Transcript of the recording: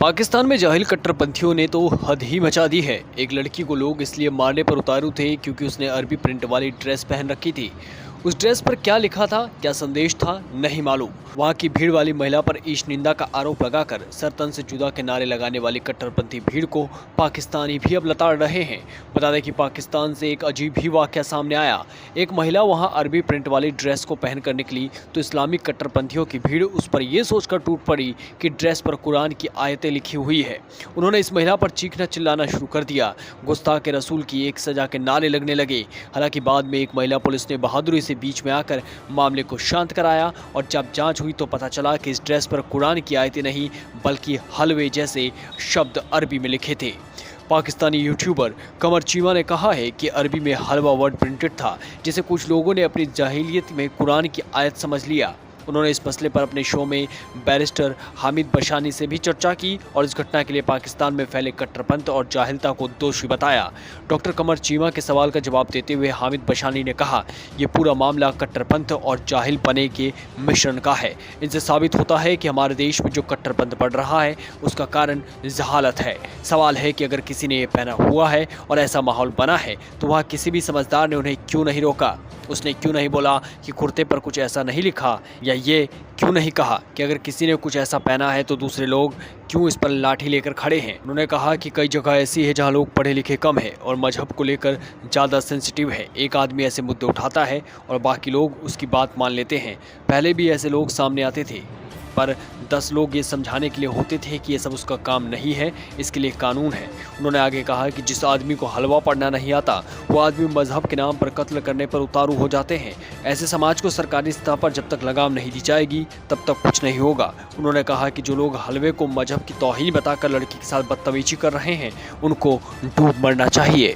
पाकिस्तान में जाहिल कट्टरपंथियों ने तो हद ही मचा दी है। एक लड़की को लोग इसलिए मारने पर उतारू थे क्योंकि उसने अरबी प्रिंट वाली ड्रेस पहन रखी थी। उस ड्रेस पर क्या लिखा था, क्या संदेश था, नहीं मालूम। वहां की भीड़ वाली महिला पर ईश निंदा का आरोप लगाकर सर तन से जुदा के नारे लगाने वाली कट्टरपंथी भीड़ को पाकिस्तानी भी अब लताड़ रहे हैं। बता दें कि पाकिस्तान से एक अजीब ही वाकया सामने आया। एक महिला वहां अरबी प्रिंट वाली ड्रेस को पहनकर निकली तो इस्लामिक कट्टरपंथियों की भीड़ उस पर यह सोचकर टूट पड़ी कि ड्रेस पर कुरान की आयतें लिखी हुई है। उन्होंने इस महिला पर चीखना चिल्लाना शुरू कर दिया। गुस्ताखे रसूल की एक सजा के नारे लगने लगे। हालांकि बाद में एक महिला पुलिस ने बहादुरी से बीच में आकर मामले को शांत कराया और जब जांच हुई तो पता चला कि इस ड्रेस पर कुरान की आयतें नहीं बल्कि हलवे जैसे शब्द अरबी में लिखे थे। पाकिस्तानी यूट्यूबर कमर चीमा ने कहा है कि अरबी में हलवा वर्ड प्रिंटेड था, जिसे कुछ लोगों ने अपनी जाहिलियत में कुरान की आयत समझ लिया। उन्होंने इस मसले पर अपने शो में बैरिस्टर हामिद बशानी से भी चर्चा की और इस घटना के लिए पाकिस्तान में फैले कट्टरपंथ और जाहिलता को दोषी बताया। डॉक्टर कमर चीमा के सवाल का जवाब देते हुए हामिद बशानी ने कहा, ये पूरा मामला कट्टरपंथ और जाहिल पने के मिश्रण का है। इनसे साबित होता है कि हमारे देश में जो कट्टरपंथ बढ़ रहा है उसका कारण जहालत है। सवाल है कि अगर किसी ने ये पहना हुआ है और ऐसा माहौल बना है तो वह किसी भी समझदार ने उन्हें क्यों नहीं रोका। उसने क्यों नहीं बोला कि कुर्ते पर कुछ ऐसा नहीं लिखा, या ये क्यों नहीं कहा कि अगर किसी ने कुछ ऐसा पहना है तो दूसरे लोग क्यों इस पर लाठी लेकर खड़े हैं। उन्होंने कहा कि कई जगह ऐसी है जहां लोग पढ़े लिखे कम है और मजहब को लेकर ज़्यादा सेंसिटिव है। एक आदमी ऐसे मुद्दे उठाता है और बाकी लोग उसकी बात मान लेते हैं। पहले भी ऐसे लोग सामने आते थे, पर 10 लोग ये समझाने के लिए होते थे कि ये सब उसका काम नहीं है, इसके लिए कानून है। उन्होंने आगे कहा कि जिस आदमी को हलवा पढ़ना नहीं आता वो आदमी मजहब के नाम पर कत्ल करने पर उतारू हो जाते हैं। ऐसे समाज को सरकारी सतह पर जब तक लगाम नहीं दी जाएगी तब तक कुछ नहीं होगा। उन्होंने कहा कि जो लोग हलवे को मजहब की तौहीन बताकर लड़की के साथ बदतमीजी कर रहे हैं उनको डूब मरना चाहिए।